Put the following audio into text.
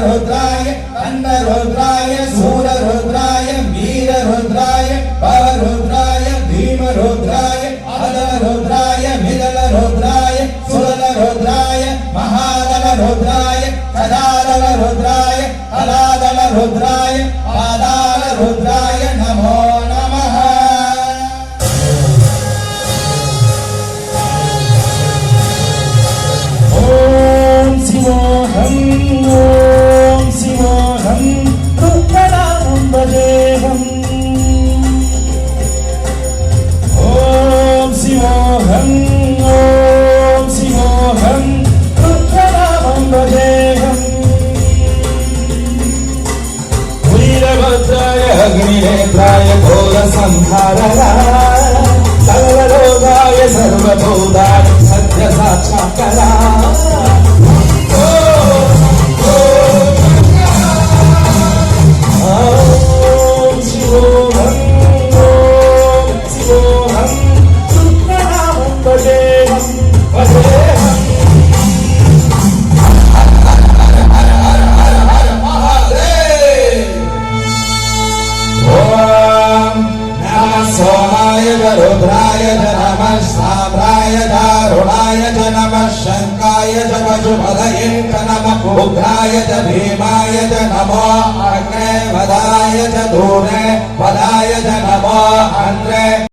रुद्राय अन्नरुद्राय सूररुद्राय वीररुद्राय भवरुद्राय भीमरुद्राय अदलरुद्राय मिदलरुद्राय सुदलरुद्राय महादलरुद्राय कदादलरुद्राय अलादलरुद्राय पादालरुद्राय नमो नमः। ओम शिवोऽहम् ओम शिवोऽहम् रुद्रनामं भजेऽहम्। ओम शिवोऽहम् रुद्रनामं भजेऽहम्। वीरभद्राय अग्निनेत्राय घोरसंहारणाय सर्वलोकाय सर्वभूताय सत्यसाक्षात्काराय ओम शिवोऽहम् रुद्रनामं भजेऽहम् भजेऽहम्। सोमाय रुद्राय च नमः साम्राय दारुणाय च नमः शङ्काय च पशुपतये च नमः उग्राय च भीमाय च नमो अग्ने वदाय च दूरे वदाय च नमो अन्त्रे